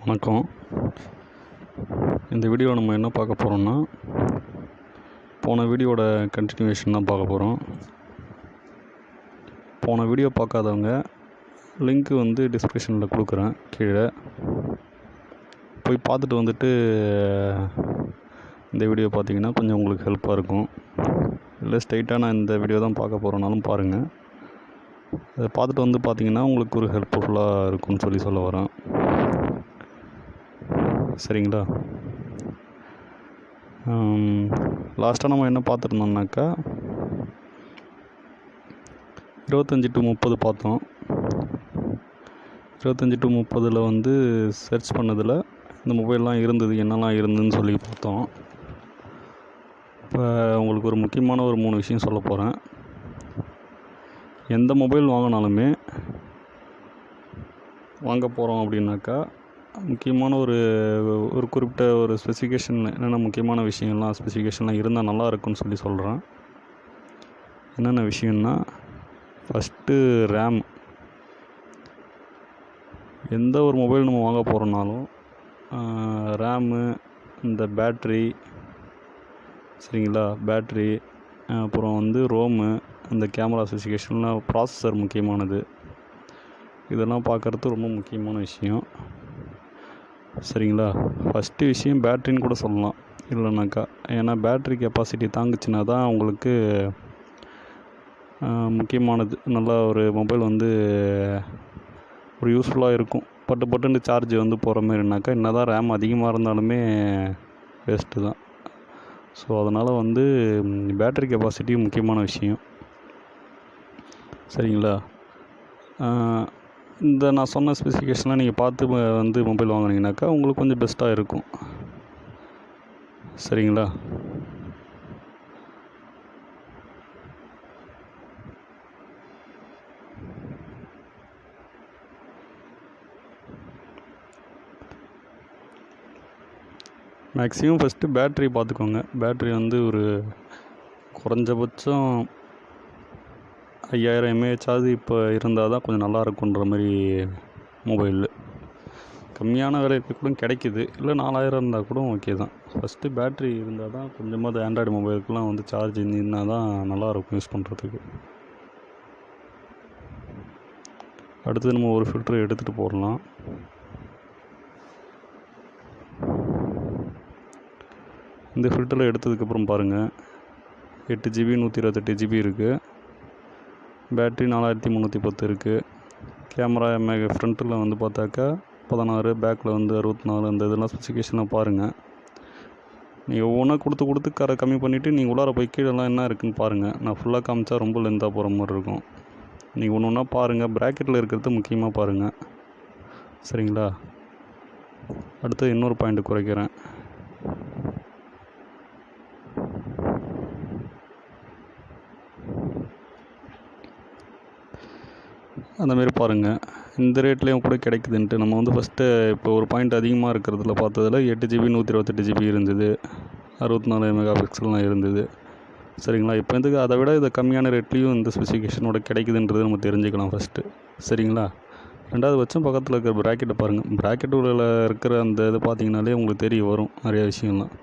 வணக்கம். இந்த வீடியோவில் நம்ம என்ன பார்க்க போகிறோம்னா, போன வீடியோட கண்டினியூவேஷன் தான் பார்க்க போகிறோம். போன வீடியோ பார்க்காதவங்க லிங்க்கு வந்து டிஸ்கிரிப்ஷனில் கொடுக்குறேன் கீழே, போய் பார்த்துட்டு வந்துட்டு இந்த வீடியோ பார்த்தீங்கன்னா கொஞ்சம் உங்களுக்கு ஹெல்ப்பாக இருக்கும். இல்லை ஸ்ட்ரைட்டாக நான் இந்த வீடியோ தான் பார்க்க போகிறோன்னாலும் பாருங்கள். அதை பார்த்துட்டு வந்து பார்த்தீங்கன்னா உங்களுக்கு ஒரு ஹெல்ப்ஃபுல்லாக இருக்கும்னு சொல்ல வரேன். சரிங்களா? லாஸ்ட்டாக நம்ம என்ன பார்த்துருந்தோம்னாக்கா 25 to 30 பார்த்தோம். 25 to 30 வந்து சர்ச் பண்ணதில் இந்த மொபைல்லாம் இருந்தது, என்னெல்லாம் இருந்ததுன்னு சொல்லி பார்த்தோம். இப்போ உங்களுக்கு ஒரு முக்கியமான ஒரு 3 விஷயம் சொல்ல போகிறேன். எந்த மொபைல் வாங்கினாலுமே வாங்க போகிறோம் அப்படின்னாக்கா முக்கியமான ஒரு குறிப்பிட்ட ஒரு ஸ்பெசிஃபிகேஷன், என்னென்ன முக்கியமான விஷயம்லாம் ஸ்பெசிஃபிகேஷன்லாம் இருந்தால் நல்லா இருக்குன்னு சொல்கிறேன். என்னென்ன விஷயம்னா, ஃபஸ்ட்டு ரேம். எந்த ஒரு மொபைல் நம்ம வாங்க போகிறோன்னாலும் ரேமு, இந்த பேட்ரி, சரிங்களா, பேட்ரி, அப்புறம் வந்து ரோமு, அந்த கேமரா ஸ்பெசிஃபிகேஷன்லாம், ப்ராசஸர் முக்கியமானது. இதெல்லாம் பார்க்குறது ரொம்ப முக்கியமான விஷயம். சரிங்களா? ஃபஸ்ட்டு விஷயம் பேட்ரின்னு கூட சொல்லலாம் இல்லைனாக்கா. ஏன்னா பேட்ரி கெப்பாசிட்டி தாங்குச்சுன்னா தான் உங்களுக்கு முக்கியமானது. நல்லா ஒரு மொபைல் வந்து ஒரு யூஸ்ஃபுல்லாக இருக்கும். பட்டுன்னு சார்ஜ் வந்து போகிற மாதிரினாக்கா என்ன தான் ரேம் அதிகமாக இருந்தாலுமே வேஸ்ட்டு தான். ஸோ அதனால் வந்து பேட்ரி கெப்பாசிட்டி முக்கியமான விஷயம். சரிங்களா? இந்த நான் சொன்ன ஸ்பெசிஃபிகேஷன்லாம் நீங்கள் பார்த்து வந்து மொபைல் வாங்கினீங்கனாக்கா உங்களுக்கு கொஞ்சம் பெஸ்ட்டாக இருக்கும். சரிங்களா? மேக்ஸிமம் ஃபஸ்ட்டு பேட்ரி பார்த்துக்கோங்க. பேட்ரி வந்து ஒரு குறைஞ்சபட்சம் 5000 mAh இப்போ இருந்தால் தான் கொஞ்சம் நல்லா இருக்குன்ற மாதிரி மொபைல். கம்மியான விலைக்கு கூட கிடைக்கிது, இல்லை 4000 இருந்தால் கூட ஓகே தான். ஃபஸ்ட்டு பேட்ரி இருந்தால் தான் கொஞ்சமாவது ஆண்ட்ராய்டு மொபைலுக்குலாம் வந்து சார்ஜ் இருந்தால் தான் நல்லாயிருக்கும் யூஸ் பண்ணுறதுக்கு. அடுத்து நம்ம ஒரு ஃபில்ட்ரு எடுத்துகிட்டு போடலாம். இந்த ஃபில்டரில் எடுத்ததுக்கப்புறம் பாருங்கள், 8GB 128GB இருக்குது. பேட்ரி 4310 இருக்குது. கேமரா ஃப்ரண்ட்டில் வந்து பார்த்தாக்கா 16, பேக்கில் வந்து 64. அந்த இதெல்லாம் ஸ்பெசிஃபிகேஷனாக பாருங்கள். நீங்கள் ஒவ்வொன்றா கொடுத்து கம்மி பண்ணிவிட்டு நீங்கள் உள்ளார போய் கீழெல்லாம் என்ன இருக்குதுன்னு பாருங்கள். நான் ஃபுல்லாக காமிச்சா ரொம்ப லென்த்தாக போகிற மாதிரி இருக்கும். நீங்கள் ஒன்று ஒன்றா பாருங்கள். ப்ராக்கெட்டில் இருக்கிறது முக்கியமாக பாருங்கள். சரிங்களா? அடுத்து இன்னொரு பாயிண்ட் குறைக்கிறேன். அந்தமாரி பாருங்கள். இந்த ரேட்லேயும் கூட கிடைக்குதுன்ட்டு நம்ம வந்து ஃபஸ்ட்டு இப்போ ஒரு பாயிண்ட் அதிகமாக இருக்கிறதுல பார்த்ததில் 8GB 128GB இருந்தது, 64 மெகாபிக்சல்லாம் இருந்தது. சரிங்களா? இப்போ வந்து அதை விட இதை கம்மியான ரேட்லேயும் இந்த ஸ்பெசிஃபிகேஷனோட கிடைக்குதுன்றது நம்ம தெரிஞ்சுக்கலாம் ஃபஸ்ட்டு. சரிங்களா? ரெண்டாவது பட்சம் பக்கத்தில் இருக்கிற ப்ராக்கெட்டை பாருங்கள். ப்ராக்கெட் உள்ள இருக்கிற அந்த இது பார்த்தீங்கனாலே உங்களுக்கு தெரிய வரும் நிறைய விஷயம்லாம்.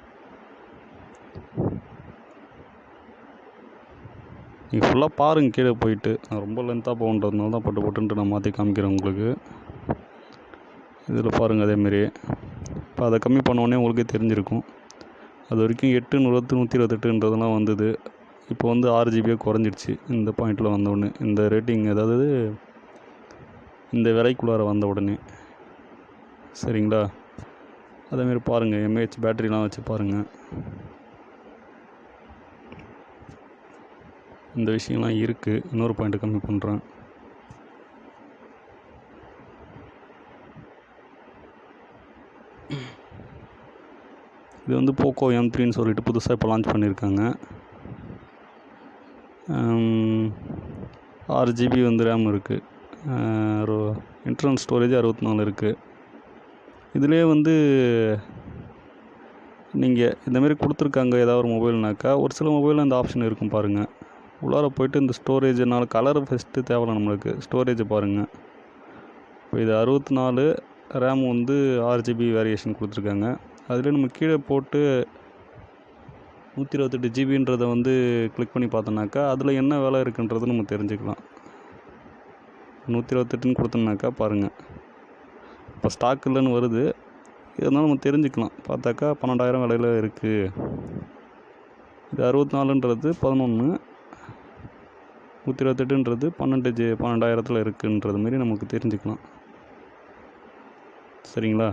நீங்கள் ஃபுல்லாக பாருங்கள் கீழே போயிட்டு. நான் ரொம்ப லென்த்தாக போகன்றதுனால தான் பட்டுன்ட்டு நான் மாற்றி காமிக்கிறேன் உங்களுக்கு. இதில் பாருங்கள் அதேமாரி. இப்போ அதை கம்மி பண்ணோடனே உங்களுக்கே தெரிஞ்சிருக்கும். அது வரைக்கும் 8, 128 வந்தது. இப்போ வந்து 6GB குறைஞ்சிடுச்சு இந்த பாயிண்டில் வந்த உடனே. இந்த ரேட்டிங், அதாவது இந்த விலைக்குள்ளார வந்த உடனே. சரிங்களா? அதேமாரி பாருங்கள், mAh பேட்டரிலாம் வச்சு பாருங்கள். இந்த விஷயம்லாம் இருக்குது. இன்னொரு பாயிண்ட் கம்மி பண்ணுறேன். இது வந்து போக்கோ M3ன்னு சொல்லிட்டு புதுசாக இப்போ லான்ச் பண்ணியிருக்காங்க. 6GB வந்து ரேம் இருக்குது. இன்டர்னல் ஸ்டோரேஜ் 64 இருக்குது. இதிலே வந்து நீங்கள் இந்தமாரி கொடுத்துருக்காங்க ஏதாவது ஒரு மொபைல்னாக்கா, ஒரு சில மொபைலில் இந்த ஆப்ஷன் இருக்கும் பாருங்கள். உள்ளார போய்ட்டு இந்த ஸ்டோரேஜ்னால கலர் ஃபஸ்ட்டு தேவையில்ல நம்மளுக்கு. ஸ்டோரேஜை பாருங்கள். இப்போ இது 64 ரேம் வந்து 6 GB வேரியேஷன் கொடுத்துருக்காங்க. அதில் நம்ம கீழே போட்டு 128 GB வந்து கிளிக் பண்ணி பார்த்தோன்னாக்கா அதில் என்ன வேலை இருக்குன்றது நம்ம தெரிஞ்சுக்கலாம். 128ன்னு கொடுத்தோம்னாக்கா பாருங்கள், இப்போ ஸ்டாக் இல்லைன்னு வருது. இதனால் நம்ம தெரிஞ்சுக்கலாம். பார்த்தாக்கா 12,000 விலையில் இருக்குது. இது 64ன்றது 11, 128ன்றது 12,000 இருக்குன்றது மாரி நமக்கு தெரிஞ்சுக்கலாம். சரிங்களா?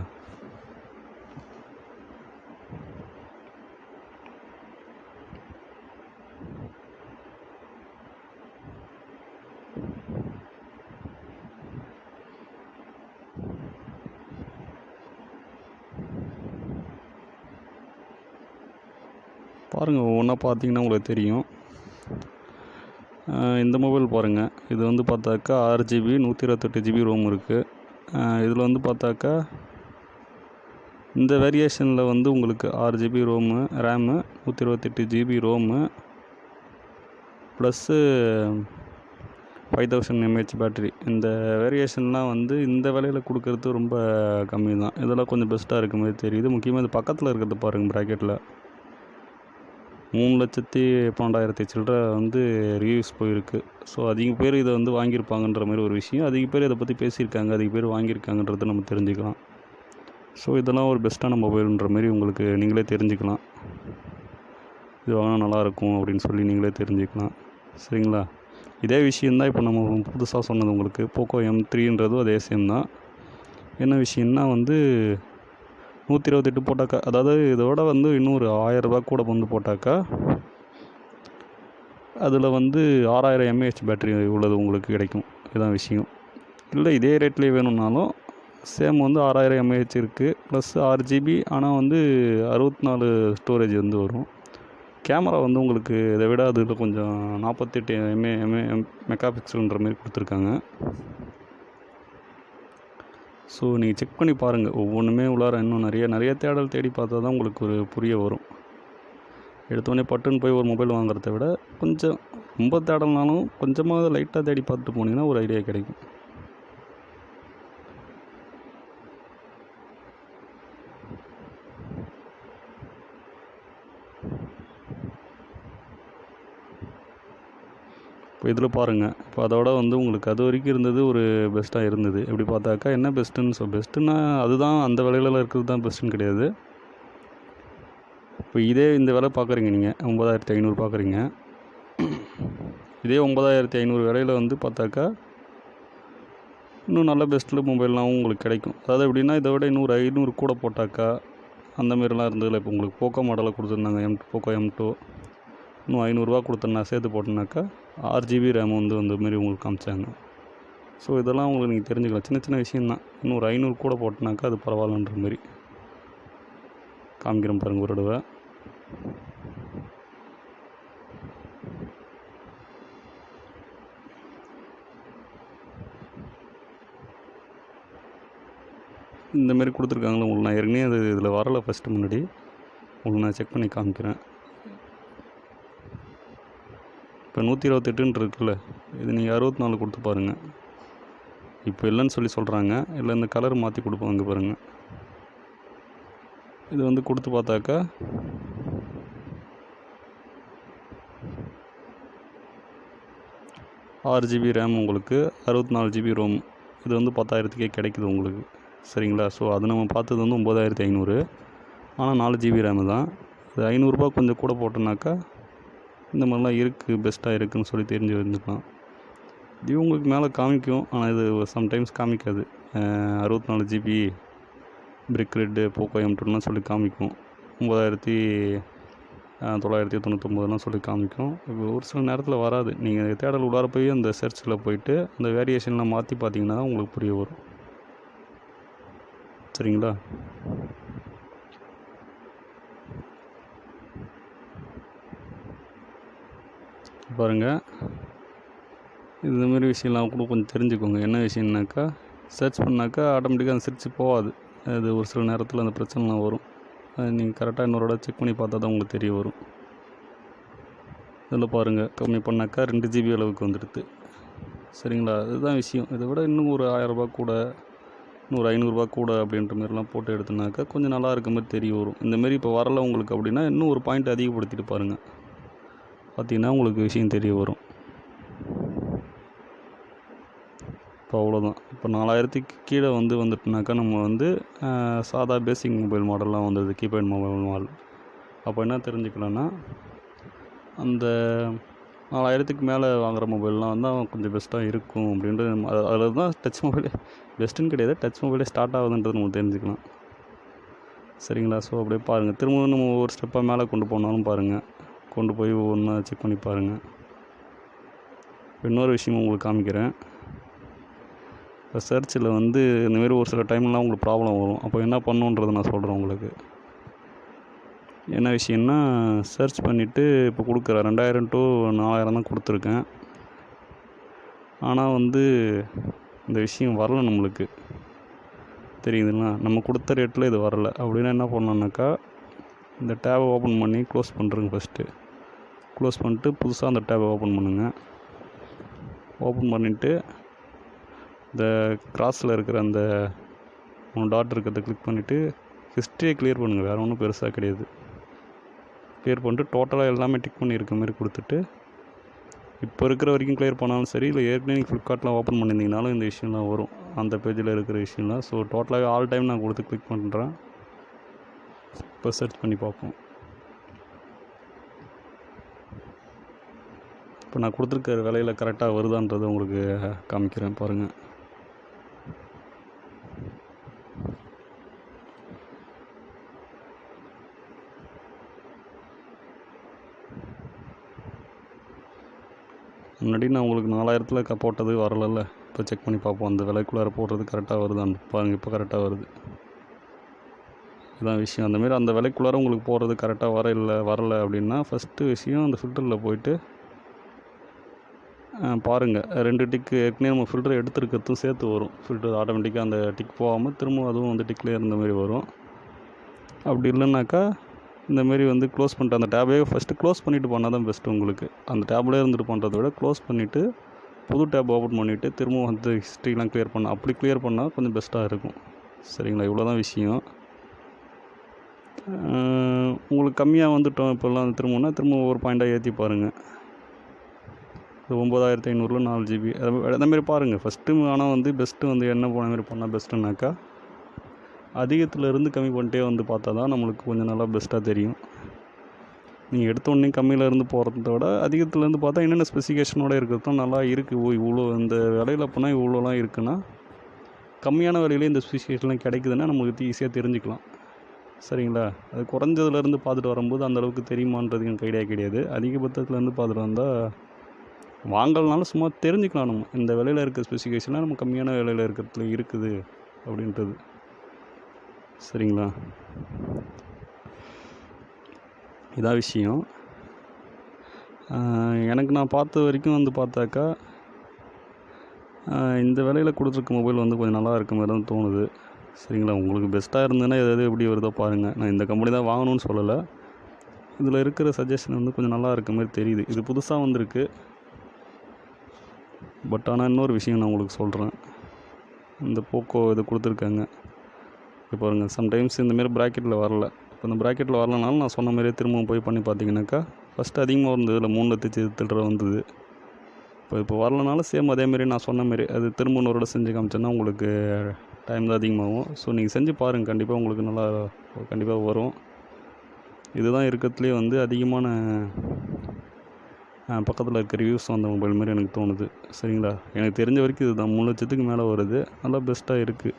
பாருங்கள், ஒவ்வொன்றா பார்த்தீங்கன்னா உங்களுக்கு தெரியும். இந்த மொபைல் பாருங்கள். இது வந்து பார்த்தாக்கா 6 GB 128 GB ரோம் இருக்குது. இதில் வந்து பார்த்தாக்கா இந்த வேரியேஷனில் வந்து உங்களுக்கு 6 GB ROM RAM, 128 GB ROM plus 5000 mAh battery. இந்த வேரியேஷன்லாம் வந்து இந்த விலையில் கொடுக்கறது ரொம்ப கம்மி தான். இதெல்லாம் கொஞ்சம் பெஸ்ட்டாக இருக்க மாதிரி தெரியுது. முக்கியமாக இது பக்கத்தில் இருக்கிறது பாருங்கள், ப்ராக்கெட்டில் 3,12,000 சில்லற வந்து ரிவ்யூஸ் போயிருக்கு. ஸோ அதிக பேர் இதை வந்து வாங்கியிருப்பாங்கன்ற மாதிரி ஒரு விஷயம். அதிக பேர் இதை பற்றி பேசியிருக்காங்க, அதிக பேர் வாங்கியிருக்காங்கன்றதை நம்ம தெரிஞ்சுக்கலாம். ஸோ இதெல்லாம் ஒரு பெஸ்ட்டான மொபைல்ன்ற மாதிரி உங்களுக்கு நீங்களே தெரிஞ்சுக்கலாம். இது வாங்கினா நல்லாயிருக்கும் அப்படின்னு சொல்லி நீங்களே தெரிஞ்சுக்கலாம். சரிங்களா? இதே விஷயந்தான் இப்போ நம்ம புதுசாக சொன்னது உங்களுக்கு. போக்கோ M3ன்றதும் அதே சேம் தான். என்ன விஷயம்னா வந்து 128 போட்டாக்கா, அதாவது இதோட வந்து இன்னொரு 1000 ரூபா கூட வந்து போட்டாக்கா அதில் வந்து 6000 mAh பேட்ரி உள்ளது உங்களுக்கு கிடைக்கும். இதுதான் விஷயம். இல்லை இதே ரேட்லேயே வேணும்னாலும் சேம் வந்து 6000 mAh இருக்குது, ப்ளஸ் 6 GB. ஆனால் வந்து 64 ஸ்டோரேஜ் வந்து வரும். கேமரா வந்து உங்களுக்கு இதை விட அதில் கொஞ்சம் 48 மெகா பிக்சல்ன்ற மாதிரி கொடுத்துருக்காங்க. ஸோ நீங்கள் செக் பண்ணி பாருங்கள். ஒவ்வொன்றுமே உள்ளார இன்னும் நிறைய தேடல் தேடி பார்த்தா தான் உங்களுக்கு ஒரு புரிய வரும். எடுத்தோடனே பட்டுன்னு போய் ஒரு மொபைல் வாங்குறத விட கொஞ்சம் ரொம்ப தேடல்னாலும் கொஞ்சமாக லைட்டாக தேடி பார்த்துட்டு போனீங்கன்னா ஒரு ஐடியா கிடைக்கும். இப்போ இதில் பாருங்கள். இப்போ அதோட வந்து உங்களுக்கு அது வரைக்கும் இருந்தது ஒரு பெஸ்ட்டாக இருந்தது. எப்படி பார்த்தாக்கா என்ன பெஸ்ட்டுன்னா அதுதான் அந்த விலையில் இருக்கிறது தான் பெஸ்ட்டுன்னு கிடையாது. இப்போ இதே இந்த விலை பார்க்குறீங்க, நீங்கள் 9,500 பார்க்குறீங்க. இதே 9,500 விலையில் வந்து பார்த்தாக்கா இன்னும் நல்ல பெஸ்ட்டில் மொபைல்லாம் உங்களுக்கு கிடைக்கும். அதாவது எப்படின்னா இதை விட இன்னொரு 500 கூட போட்டாக்கா அந்த மாதிரிலாம் இருந்ததில்ல. இப்போ உங்களுக்கு போக்கோ மாடலில் கொடுத்துருந்தாங்க, போக்கோ M2. இன்னும் 500 கொடுத்தேன்னா சேர்த்து போட்டோன்னாக்கா 6 GB ரேம் வந்து அந்த மாரி உங்களுக்கு காமிச்சாங்க. ஸோ இதெல்லாம் உங்களுக்கு நீங்கள் தெரிஞ்சுக்கலாம். சின்ன விஷயந்தான். இன்னொரு 500 கூட போட்டோன்னாக்கா அது பரவாயில்லன்ற மாதிரி காமிக்கிறேன் பாருங்கள் ஒரு தடவை. இந்தமாரி கொடுத்துருக்காங்களா உங்களுக்கு. நான் ஏற்கனவே அது இதில் வரலை ஃபஸ்ட்டு, முன்னாடி உங்களுக்கு நான் செக் பண்ணி காமிக்கிறேன். இப்போ 128 இருக்குல்ல, இது நீங்கள் 64 கொடுத்து பாருங்கள். இப்போ இல்லைன்னு சொல்லி சொல்கிறாங்க. இல்லை இந்த கலர் மாற்றி கொடுப்பாங்க பாருங்கள். இது வந்து கொடுத்து பார்த்தாக்கா ஆறு GB ரேம் உங்களுக்கு, 64 GB ரோம். இது வந்து 10,000க்கே கிடைக்குது உங்களுக்கு. சரிங்களா? ஸோ அது நம்ம பார்த்தது வந்து 9,500. ஆனால் 4 GB ரேமு தான். இது 500 கொஞ்சம் கூட போட்டோன்னாக்கா இந்த மாதிரிலாம் இருக்குது, பெஸ்ட்டாக இருக்குதுன்னு சொல்லி தெரிஞ்சு வந்துக்கலாம். இது உங்களுக்கு மேலே காமிக்கும், ஆனால் இது சம்டைம்ஸ் காமிக்காது. 64 GB பிரிக் ரெட்டு போக்கோ M2லாம் சொல்லி காமிக்கும். 9,999 சொல்லி காமிக்கும். இப்போ ஒரு சில நேரத்தில் வராது. நீங்கள் தேடல் உள்ளார போய் அந்த சர்ச்சில் போயிட்டு அந்த வேரியேஷன்லாம் மாற்றி பார்த்தீங்கன்னா உங்களுக்கு புரிய வரும். சரிங்களா? பாருங்கள், இதுமாரி விஷயம்லாம் கூட கொஞ்சம் தெரிஞ்சுக்கோங்க. என்ன விஷயம்னாக்கா சர்ச் பண்ணாக்கா ஆட்டோமேட்டிக்காக அந்த சர்ச் போகாது. அது ஒரு சில நேரத்தில் அந்த பிரச்சனைலாம் வரும். அது நீங்கள் கரெக்டாக இன்னொரு செக் பண்ணி பார்த்தா தான் உங்களுக்கு தெரிய வரும். இதில் பாருங்கள், கம்மி பண்ணாக்கா 2 GB அளவுக்கு வந்துடுது. சரிங்களா? அதுதான் விஷயம். இதை விட இன்னும் ஒரு 1000 கூட இன்னொரு ஐநூறுரூவா கூட அப்படின்ற மாதிரிலாம் போட்டு எடுத்தோம்னாக்கா கொஞ்சம் நல்லா இருக்க மாதிரி தெரிய வரும். இந்தமாரி இப்போ வரல உங்களுக்கு அப்படின்னா இன்னும் ஒரு பாயிண்ட் அதிகப்படுத்திட்டு பாருங்கள். பார்த்தீங்கன்னா உங்களுக்கு விஷயம் தெரிய வரும். இப்போ அவ்வளோதான். இப்போ 4000க்கு கீழே வந்துட்டுனாக்கா நம்ம சாதா பேசிக் மொபைல் மாடல்லாம் வந்தது, கீபேட் மொபைல் மாடல். அப்போ என்ன தெரிஞ்சுக்கலான்னா, அந்த 4000க்கு மேலே வாங்குகிற மொபைல்லாம் கொஞ்சம் பெஸ்ட்டாக இருக்கும் அப்படின்ட்டு அதில் தான் டச் மொபைலே பெஸ்ட்டுன்னு கிடையாது, டச் மொபைலே ஸ்டார்ட் ஆகுதுன்றது நம்ம தெரிஞ்சுக்கலாம். சரிங்களா? ஸோ அப்படியே பாருங்கள். திரும்பவும் நம்ம ஒவ்வொரு ஸ்டெப்பாக மேலே கொண்டு போனாலும் பாருங்கள், கொண்டு போய் ஒவ்வொன்றா செக் பண்ணி பாருங்கள். இன்னொரு விஷயமும் உங்களுக்கு காமிக்கிறேன். இப்போ சர்ச்சில் இந்தமாரி ஒரு சில டைம்லாம் உங்களுக்கு ப்ராப்ளம் வரும். அப்போ என்ன பண்ணணுன்றதை நான் சொல்கிறேன் உங்களுக்கு. என்ன விஷயம்னா, சர்ச் பண்ணிவிட்டு இப்போ கொடுக்குற 2000 to 4000 தான் கொடுத்துருக்கேன். ஆனால் இந்த விஷயம் வரல நம்மளுக்கு, தெரியுதுங்களா? நம்ம கொடுத்த ரேட்டில் இது வரல. அப்படின்னா என்ன பண்ணணுன்னாக்கா, இந்த டேபை ஓப்பன் பண்ணி க்ளோஸ் பண்ணுறேங்க. ஃபஸ்ட்டு க்ளோஸ் பண்ணிட்டு புதுசாக அந்த டேபை ஓப்பன் பண்ணுங்கள். ஓப்பன் பண்ணிவிட்டு இந்த கிராஸில் இருக்கிற அந்த 3 டாட் இருக்கிறத கிளிக் பண்ணிவிட்டு ஹிஸ்ட்ரியை க்ளியர் பண்ணுங்கள். வேறு ஒன்றும் பெருசாக கிடையாது. க்ளியர் பண்ணிட்டு டோட்டலாக எல்லாமே டிக் பண்ணி இருக்க மாதிரி கொடுத்துட்டு, இப்போ இருக்கிற வரைக்கும் க்ளியர் பண்ணாலும் சரி, இல்லை ஏற்கனவே நீங்கள் ஃப்ளிப்கார்ட்டில் ஓப்பன் பண்ணியிருந்தீங்கனாலும் இந்த விஷயம்லாம் வரும், அந்த பேஜில் இருக்கிற விஷயம்லாம். ஸோ டோட்டலாகவே ஆல் டைம் நான் கொடுத்து கிளிக் பண்ணுறேன். இப்போ சர்ச் பண்ணி பார்ப்போம். இப்போ நான் கொடுத்துருக்க விலையில் கரெக்டாக வருதான்றதை உங்களுக்கு காமிக்கிறேன் பாருங்கள். முன்னாடி நான் உங்களுக்கு 4000ல் போட்டது வரலைல்ல. இப்போ செக் பண்ணி பார்ப்போம், அந்த விலைக்குள்ளார போடுறது கரெக்டாக வருதான்னு பாருங்கள். இப்போ கரெக்டாக வருது. இதுதான் விஷயம். அந்தமாரி அந்த விலைக்குள்ளார உங்களுக்கு போடுறது கரெக்டாக வரலை அப்படின்னா, ஃபஸ்ட்டு விஷயம் அந்த ஃபில்டரில் போயிட்டு பாருங்கள். 2 டிக்கு ஏற்கனவே நம்ம ஃபில்டர் எடுத்துருக்கிறதும் சேர்த்து வரும். ஃபில்டர் ஆட்டோமேட்டிக்காக அந்த டிக் போகாமல் திரும்ப அதுவும் டிக்லேயே இருந்தமாரி வரும். அப்படி இல்லைன்னாக்கா இந்தமாரி க்ளோஸ் பண்ணிட்டு அந்த டேபே ஃபஸ்ட்டு க்ளோஸ் பண்ணிவிட்டு பண்ணால் தான் பெஸ்ட்டு உங்களுக்கு. அந்த டேப்லேயே இருந்துட்டு பண்ணுறத விட க்ளோஸ் பண்ணிவிட்டு புது டேப் ஓப்பன் பண்ணிவிட்டு திரும்பவும் ஹிஸ்ட்ரிலாம் க்ளியர் பண்ணால், அப்படி க்ளியர் பண்ணால் கொஞ்சம் பெஸ்ட்டாக இருக்கும். சரிங்களா? இவ்வளோ தான் விஷயம். உங்களுக்கு கம்மியாக வந்துட்டோம் இப்போல்லாம் திரும்பவுன்னா திரும்ப ஒவ்வொரு பாயிண்ட்டாக ஏற்றி பாருங்கள். இது 9500 4 GB அதேமாரி பாருங்கள் ஃபஸ்ட்டு. ஆனால் பெஸ்ட்டு என்ன போன மாதிரி பண்ணால் பெஸ்ட்டுனாக்கா, அதிகத்துலேருந்து கம்மி பண்ணிட்டே பார்த்தா தான் நம்மளுக்கு கொஞ்சம் நல்லா பெஸ்ட்டாக தெரியும். நீங்கள் எடுத்தோடனே கம்மியிலேருந்து போகிறத விட அதிகத்துலேருந்து பார்த்தா என்னென்ன ஸ்பெசிஃபிகேஷனோட இருக்கிறது தான் நல்லா இருக்குது. இவ்வளோ இந்த விலையில் போனால் இவ்வளோலாம் இருக்குன்னா, கம்மியான விலையிலே இந்த ஸ்பெசிஃபிகேஷன்லாம் கிடைக்குதுன்னா நம்மளுக்கு ஈஸியாக தெரிஞ்சுக்கலாம். சரிங்களா? அது குறைஞ்சதுலேருந்து பார்த்துட்டு வரும்போது அந்தளவுக்கு தெரியுமான்றது எனக்கு ஐடியா கிடையாது. அதிகபட்சத்துலேருந்து பார்த்துட்டு வந்தால் வாங்கலனாலும் சும்மா தெரிஞ்சுக்கலாம். நம்ம இந்த விலையில் இருக்க ஸ்பெசிஃபிகேஷன்லாம் நம்ம கம்மியான விலையில் இருக்கிறதுல இருக்குது அப்படின்றது. சரிங்களா? இதான் விஷயம். எனக்கு நான் பார்த்த வரைக்கும் பார்த்தாக்கா, இந்த விலையில் கொடுத்துருக்க மொபைல் கொஞ்சம் நல்லா இருக்க மாதிரி தான் தோணுது. சரிங்களா? உங்களுக்கு பெஸ்ட்டாக இருந்ததுன்னா எது எப்படி வருதோ பாருங்கள். நான் இந்த கம்பெனி தான் வாங்கணும்னு சொல்லலை. இதில் இருக்கிற சஜஷன் கொஞ்சம் நல்லா இருக்க மாதிரி தெரியுது. இது புதுசாக வந்திருக்கு. பட் ஆனால் இன்னொரு விஷயம் நான் உங்களுக்கு சொல்கிறேன். இந்த போக்கோ இது கொடுத்துருக்காங்க. இப்போ பாருங்கள், சம்டைம்ஸ் இந்தமாரி ப்ராக்கெட்டில் வரல. இப்போ இந்த ப்ராக்கெட்டில் வரலனாலும் நான் சொன்ன மாதிரியே திரும்பவும் போய் பண்ணி பார்த்தீங்கன்னாக்கா, ஃபஸ்ட்டு அதிகமாக இருந்தது, இல்லை 3,00,000 வந்தது. இப்போ வரலனாலும் சேம் அதேமாரி நான் சொன்ன மாரி அது திரும்ப இன்னொரு தடவை செஞ்சு காமிச்சேன்னா உங்களுக்கு டைம் தான் அதிகமாகும். ஸோ நீங்கள் செஞ்சு பாருங்கள், கண்டிப்பாக உங்களுக்கு நல்லா கண்டிப்பாக வரும். இதுதான் இருக்கிறதுலே அதிகமான பக்கத்தில் இருக்க ரிவ்யூஸ் வந்த மொபைல் மாதிரி எனக்கு தோணுது. சரிங்களா? எனக்கு தெரிஞ்ச வரைக்கும் இதுதான் 3,00,000க்கு மேலே வருது. நல்லா பெஸ்ட்டாக இருக்குது.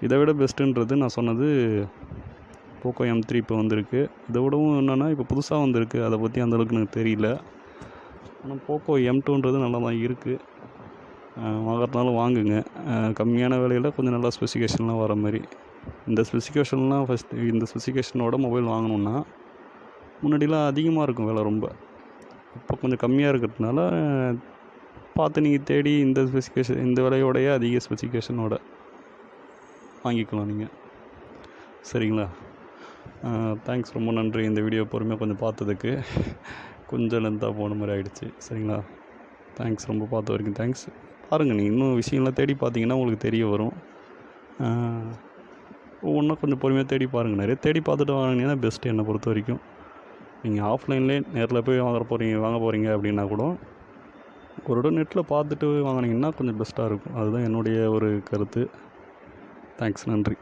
இதை விட பெஸ்ட்டுன்றது நான் சொன்னது போக்கோ M3 இப்போ வந்திருக்கு. இதை விடவும் என்னென்னா இப்போ புதுசாக வந்திருக்கு. அதை பற்றி அந்தளவுக்கு எனக்கு தெரியல. ஆனால் போக்கோ M2ன்றது நல்லா தான் இருக்குது. வாங்குறதுனாலும் வாங்குங்க. கம்மியான விலையில் கொஞ்சம் நல்லா ஸ்பெசிஃபிகேஷன்லாம் வர மாதிரி. இந்த ஸ்பெசிஃபிகேஷன்லாம் ஃபஸ்ட்டு இந்த ஸ்பெசிஃபிகேஷனோட மொபைல் வாங்கணுன்னா முன்னாடிலாம் அதிகமாக இருக்கும் விலை ரொம்ப. இப்போ கொஞ்சம் கம்மியாக இருக்கிறதுனால பார்த்து நீங்கள் தேடி இந்த ஸ்பெசிஃபிகேஷன் இந்த விலையோடைய அதிக ஸ்பெசிஃபிகேஷனோட வாங்கிக்கலாம் நீங்கள். சரிங்களா? தேங்க்ஸ், ரொம்ப நன்றி. இந்த வீடியோ பொறுமையாக கொஞ்சம் பார்த்ததுக்கு. கொஞ்சம் லென்த்தாக போன மாதிரி ஆகிடுச்சு. சரிங்களா? தேங்க்ஸ், ரொம்ப பார்த்த வரைக்கும் தேங்க்ஸ். பாருங்கள், நீங்கள் இன்னும் விஷயங்கள்லாம் தேடி பார்த்தீங்கன்னா உங்களுக்கு தெரிய வரும். ஒவ்வொன்றா கொஞ்சம் பொறுமையாக தேடி பாருங்கள். நிறைய தேடி பார்த்துட்டு வாங்கினீங்கன்னா பெஸ்ட்டு என்னை பொறுத்த வரைக்கும். நீங்கள் ஆஃப்லைன்லேயே நேரில் போய் வாங்க போகிறீங்க அப்படின்னா கூட ஒரு இடம் நெட்டில் பார்த்துட்டு வாங்கினீங்கன்னா கொஞ்சம் பெஸ்ட்டாக இருக்கும். அதுதான் என்னுடைய ஒரு கருத்து. தேங்க்ஸ், நன்றி.